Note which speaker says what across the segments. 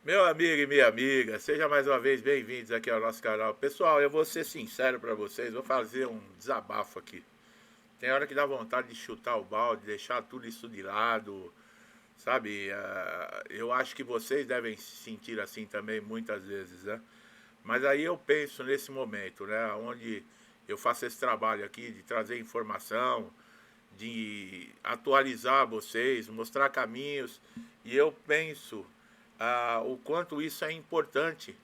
Speaker 1: Meu amigo e minha amiga, seja mais uma vez bem-vindos aqui ao nosso canal. Pessoal, eu vou ser sincero para vocês, vou fazer um desabafo aqui. Tem hora que dá vontade de chutar o balde, deixar tudo isso de lado, sabe? Eu acho que vocês devem se sentir assim também muitas vezes, né? Mas aí eu penso nesse momento, né? Onde eu faço esse trabalho aqui de trazer informação, de atualizar vocês, mostrar caminhos, e eu penso o quanto isso é importante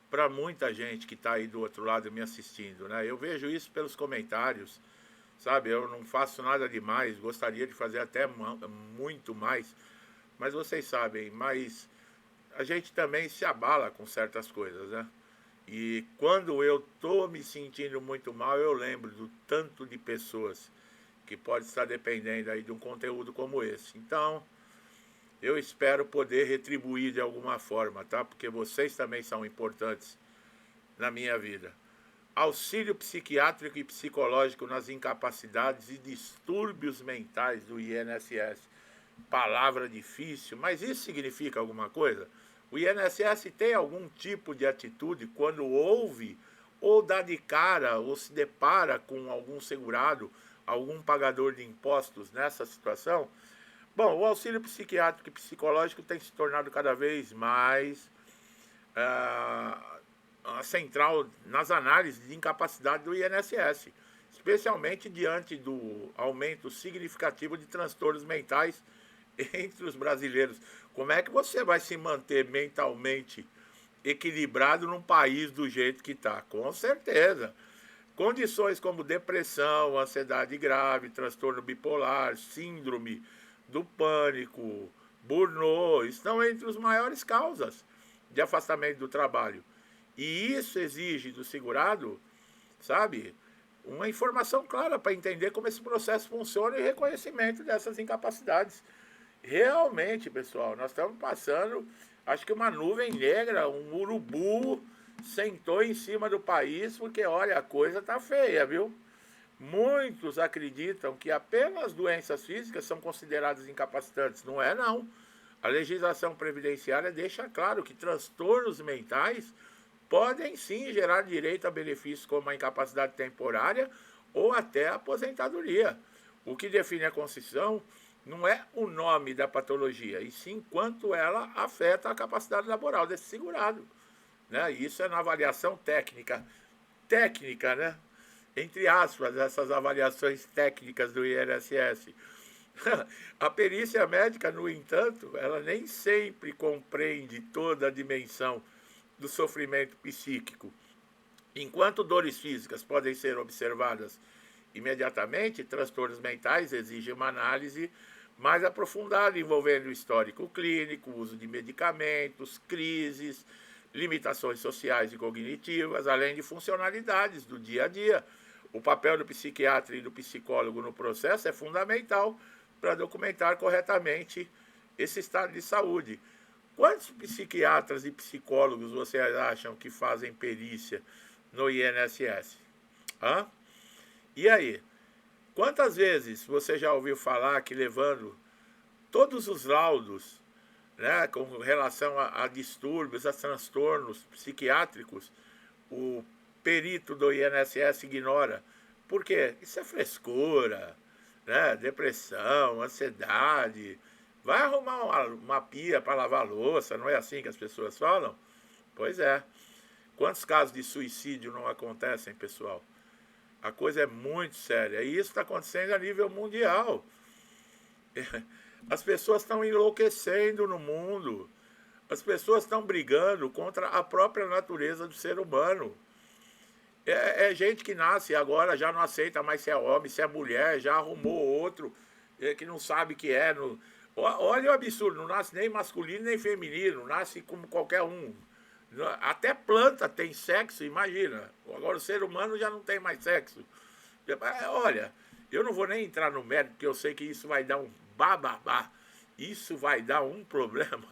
Speaker 1: para muita gente que está aí do outro lado me assistindo, né? Eu vejo isso pelos comentários, sabe? Eu não faço nada demais, gostaria de fazer até muito mais, mas vocês sabem, mas a gente também se abala com certas coisas, né? E quando eu tô me sentindo muito mal, eu lembro do tanto de pessoas que pode estar dependendo aí de um conteúdo como esse. Então, eu espero poder retribuir de alguma forma, tá? Porque vocês também são importantes na minha vida. Auxílio psiquiátrico e psicológico nas incapacidades e distúrbios mentais do INSS. Palavra difícil, mas isso significa alguma coisa? O INSS tem algum tipo de atitude quando ouve ou dá de cara ou se depara com algum segurado, algum pagador de impostos nessa situação? Bom, o auxílio psiquiátrico e psicológico tem se tornado cada vez mais ah, central nas análises de incapacidade do INSS, especialmente diante do aumento significativo de transtornos mentais entre os brasileiros. Como é que você vai se manter mentalmente equilibrado num país do jeito que está? Com certeza. Condições como depressão, ansiedade grave, transtorno bipolar, síndrome do pânico, burnout, estão entre as maiores causas de afastamento do trabalho. E isso exige do segurado, sabe, uma informação clara para entender como esse processo funciona e reconhecimento dessas incapacidades. Realmente, pessoal, nós estamos passando, acho que uma nuvem negra, um urubu sentou em cima do país, porque olha, a coisa está feia, viu? Muitos acreditam que apenas doenças físicas são consideradas incapacitantes. Não é, não. A legislação previdenciária deixa claro que transtornos mentais podem sim gerar direito a benefícios como a incapacidade temporária ou até a aposentadoria. O que define a Constituição não é o nome da patologia, e sim quanto ela afeta a capacidade laboral desse segurado, né? Isso é na avaliação técnica. Técnica, né? Entre aspas, essas avaliações técnicas do INSS. A perícia médica, no entanto, ela nem sempre compreende toda a dimensão do sofrimento psíquico. Enquanto dores físicas podem ser observadas imediatamente, transtornos mentais exigem uma análise mais aprofundada envolvendo o histórico clínico, uso de medicamentos, crises, limitações sociais e cognitivas, além de funcionalidades do dia a dia. O papel do psiquiatra e do psicólogo no processo é fundamental para documentar corretamente esse estado de saúde. Quantos psiquiatras e psicólogos vocês acham que fazem perícia no INSS? Hã? E aí? Quantas vezes você já ouviu falar que levando todos os laudos, né, com relação a distúrbios, a transtornos psiquiátricos, o perito do INSS ignora? Por quê? Isso é frescura, né? Depressão, ansiedade. Vai arrumar uma pia para lavar a louça, não é assim que as pessoas falam? Pois é. Quantos casos de suicídio não acontecem, pessoal? A coisa é muito séria. E isso está acontecendo a nível mundial. As pessoas estão enlouquecendo no mundo. As pessoas estão brigando contra a própria natureza do ser humano. É gente que nasce agora, já não aceita mais se é homem, se é mulher, já arrumou outro que não sabe que é. Olha o absurdo, não nasce nem masculino nem feminino, nasce como qualquer um. Até planta tem sexo, imagina. Agora o ser humano já não tem mais sexo. Olha, eu não vou nem entrar no mérito, porque eu sei que isso vai dar um bababá. Isso vai dar um problema.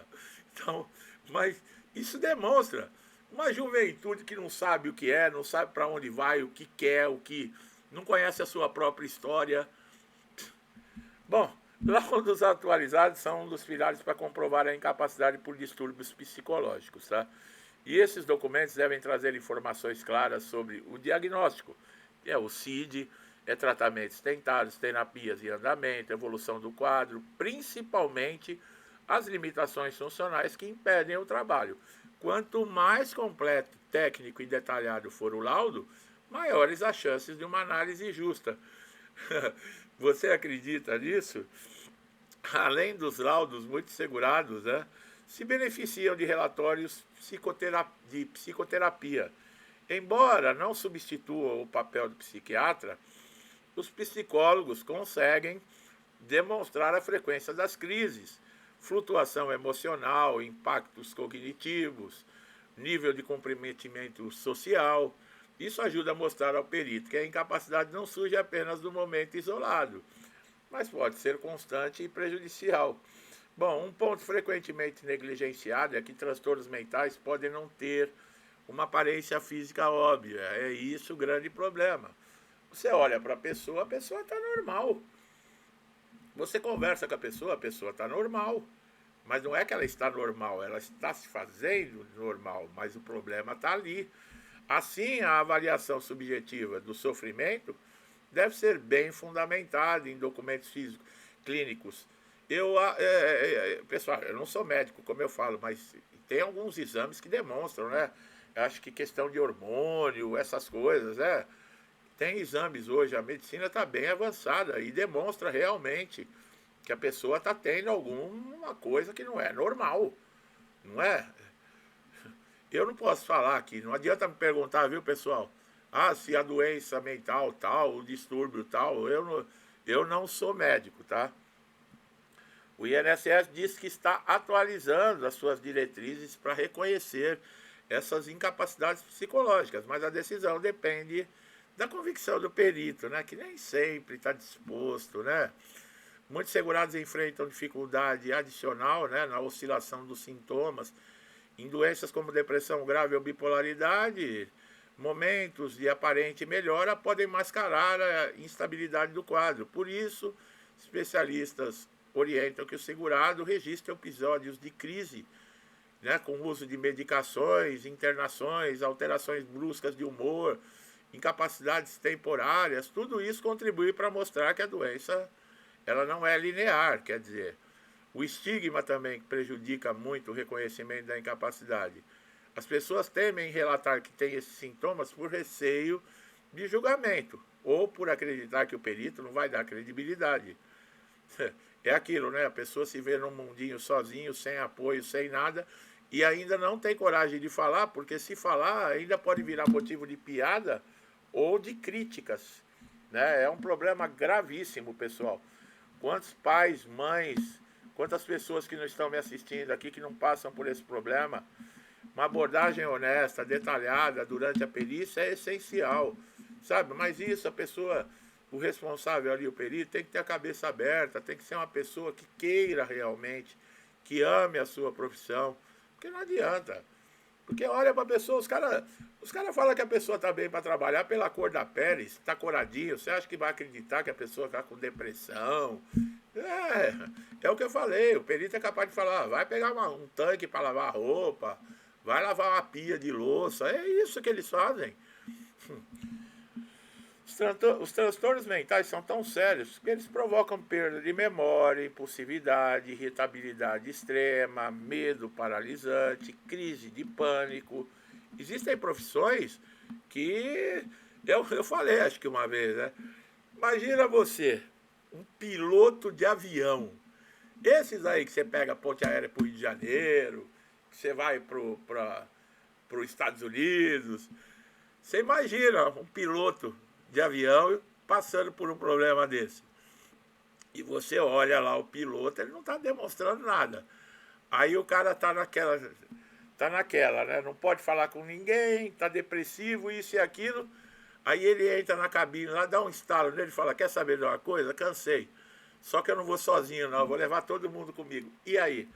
Speaker 1: Então, mas isso demonstra uma juventude que não sabe o que é, não sabe para onde vai, o que quer, o que não conhece a sua própria história. Bom, Laudos atualizados são um dos pilares para comprovar a incapacidade por distúrbios psicológicos, tá? E esses documentos devem trazer informações claras sobre o diagnóstico, que é o CID, tratamentos tentados, terapias em andamento, evolução do quadro, principalmente as limitações funcionais que impedem o trabalho. Quanto mais completo, técnico e detalhado for o laudo, maiores as chances de uma análise justa. Você acredita nisso? Além dos laudos muito segurados, né, se beneficiam de relatórios de psicoterapia. Embora não substitua o papel do psiquiatra, os psicólogos conseguem demonstrar a frequência das crises, flutuação emocional, impactos cognitivos, nível de comprometimento social. Isso ajuda a mostrar ao perito que a incapacidade não surge apenas do momento isolado, mas pode ser constante e prejudicial. Bom, um ponto frequentemente negligenciado é que transtornos mentais podem não ter uma aparência física óbvia. É isso o grande problema. Você olha para a pessoa está normal. Você conversa com a pessoa está normal. Mas não é que ela está normal, ela está se fazendo normal, mas o problema está ali. Assim, a avaliação subjetiva do sofrimento deve ser bem fundamentada em documentos físicos, clínicos. Pessoal, eu não sou médico, como eu falo, mas tem alguns exames que demonstram, né? Eu acho que questão de hormônio, essas coisas, né? Tem exames hoje, a medicina está bem avançada e demonstra realmente que a pessoa está tendo alguma coisa que não é normal, não é? Eu não posso falar aqui, não adianta me perguntar, viu, pessoal? Ah, se a doença mental tal, o distúrbio tal, eu não sou médico, tá? O INSS diz que está atualizando as suas diretrizes para reconhecer essas incapacidades psicológicas, mas a decisão depende da convicção do perito, né? Que nem sempre está disposto, né? Muitos segurados enfrentam dificuldade adicional, né, na oscilação dos sintomas em doenças como depressão grave ou bipolaridade. Momentos de aparente melhora podem mascarar a instabilidade do quadro. Por isso, especialistas orientam que o segurado registre episódios de crise, né, com uso de medicações, internações, alterações bruscas de humor, incapacidades temporárias. Tudo isso contribui para mostrar que a doença ela não é linear, quer dizer, o estigma também prejudica muito o reconhecimento da incapacidade. As pessoas temem relatar que têm esses sintomas por receio de julgamento ou por acreditar que o perito não vai dar credibilidade. É aquilo, né? A pessoa se vê num mundinho sozinho, sem apoio, sem nada, e ainda não tem coragem de falar, porque se falar ainda pode virar motivo de piada ou de críticas, né? É um problema gravíssimo, pessoal. Quantos pais, mães, quantas pessoas que não estão me assistindo aqui que não passam por esse problema? Uma abordagem honesta, detalhada durante a perícia é essencial, sabe? Mas isso a pessoa, o responsável ali, o perito, tem que ter a cabeça aberta, tem que ser uma pessoa que queira realmente, que ame a sua profissão, porque não adianta. Porque olha para a pessoa, os cara falam que a pessoa está bem para trabalhar pela cor da pele, está coradinho. Você acha que vai acreditar que a pessoa está com depressão? É o que eu falei. O perito é capaz de falar: vai pegar um tanque para lavar roupa, vai lavar uma pia de louça. É isso que eles fazem. Os transtornos mentais são tão sérios que eles provocam perda de memória, impulsividade, irritabilidade extrema, medo paralisante, crise de pânico. Existem profissões que eu falei, acho que uma vez, né? Imagina você, um piloto de avião. Esses aí que você pega a ponte aérea para o Rio de Janeiro, que você vai para os Estados Unidos. Você imagina um piloto de avião passando por um problema desse. E você olha lá o piloto, ele não está demonstrando nada. Aí o cara tá naquela, né? Não pode falar com ninguém, tá depressivo, isso e aquilo. Aí ele entra na cabine lá, dá um estalo nele e fala: quer saber de uma coisa? Cansei. Só que eu não vou sozinho, não, eu vou levar todo mundo comigo. E aí?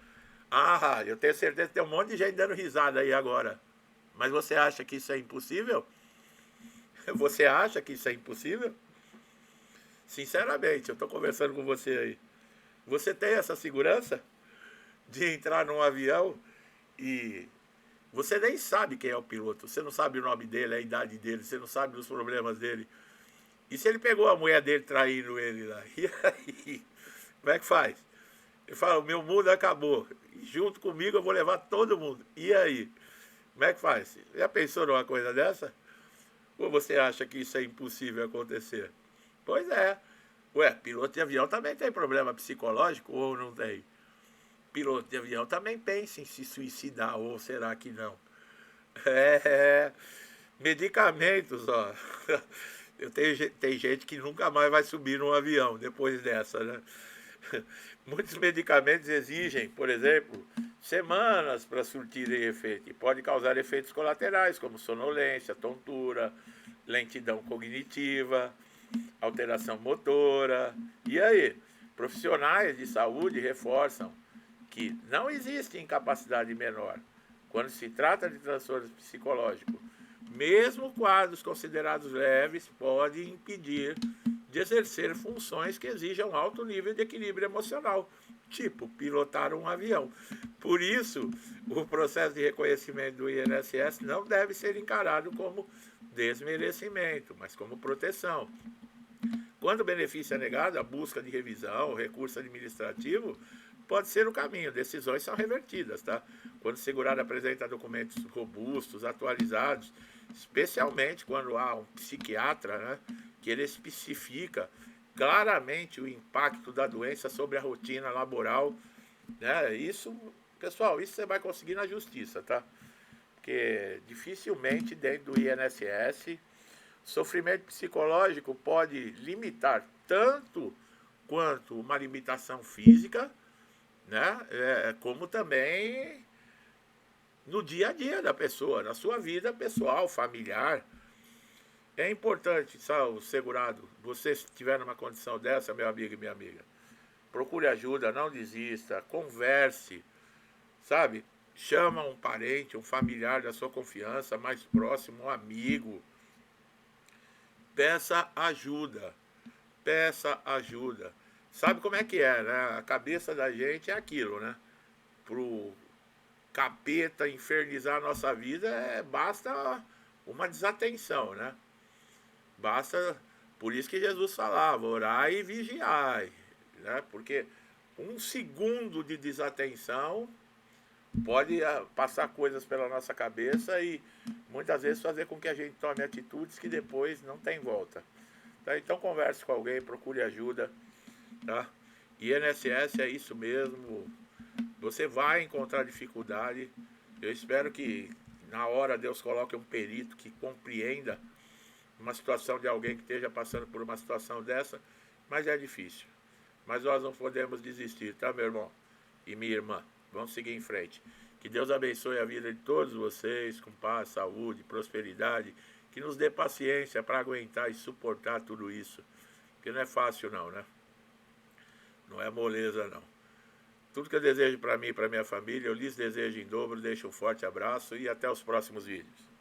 Speaker 1: Ah, eu tenho certeza que tem um monte de gente dando risada aí agora. Mas você acha que isso é impossível? Você acha que isso é impossível? Sinceramente, eu estou conversando com você aí. Você tem essa segurança de entrar num avião e você nem sabe quem é o piloto, você não sabe o nome dele, a idade dele, você não sabe os problemas dele. E se ele pegou a mulher dele traindo ele lá? E aí? Como é que faz? Ele fala, o meu mundo acabou. E junto comigo eu vou levar todo mundo. E aí? Como é que faz? Já pensou numa coisa dessa? Ou você acha que isso é impossível acontecer? Pois é. Ué, piloto de avião também tem problema psicológico ou não tem? Piloto de avião também pensa em se suicidar, ou será que não? É, medicamentos, ó. Tem gente que nunca mais vai subir num avião depois dessa, né? Muitos medicamentos exigem, por exemplo, semanas para surtirem efeito e pode causar efeitos colaterais, como sonolência, tontura, lentidão cognitiva, alteração motora. E aí? Profissionais de saúde reforçam que não existe incapacidade menor quando se trata de transtorno psicológico. Mesmo quadros considerados leves podem impedir de exercer funções que exijam alto nível de equilíbrio emocional, tipo pilotar um avião. Por isso, o processo de reconhecimento do INSS não deve ser encarado como desmerecimento, mas como proteção. Quando o benefício é negado, a busca de revisão, o recurso administrativo pode ser o caminho. Decisões são revertidas, tá? Quando o segurado apresenta documentos robustos, atualizados, especialmente quando há um psiquiatra, né, que ele especifica claramente o impacto da doença sobre a rotina laboral, né? Isso, pessoal, isso você vai conseguir na justiça, tá? Porque dificilmente dentro do INSS sofrimento psicológico pode limitar tanto quanto uma limitação física, né? Como também no dia a dia da pessoa, na sua vida pessoal, familiar. É importante, sabe, o segurado, você se estiver numa condição dessa, meu amigo e minha amiga, procure ajuda, não desista, converse, sabe? Chama um parente, um familiar da sua confiança, mais próximo, um amigo. Peça ajuda, peça ajuda. Sabe como é que é, né? A cabeça da gente é aquilo, né? Pro capeta infernizar a nossa vida, basta uma desatenção, né? Basta, por isso que Jesus falava, orai e vigiai, né? Porque um segundo de desatenção pode passar coisas pela nossa cabeça e muitas vezes fazer com que a gente tome atitudes que depois não tem volta. Tá? Então converse com alguém, procure ajuda, tá? INSS é isso mesmo. Você vai encontrar dificuldade. Eu espero que na hora Deus coloque um perito que compreenda uma situação de alguém que esteja passando por uma situação dessa, mas é difícil. Mas nós não podemos desistir, tá, meu irmão e minha irmã? Vamos seguir em frente. Que Deus abençoe a vida de todos vocês, com paz, saúde, prosperidade, que nos dê paciência para aguentar e suportar tudo isso. Porque não é fácil não, né? Não é moleza não. Tudo que eu desejo para mim e para minha família, eu lhes desejo em dobro. Deixo um forte abraço e até os próximos vídeos.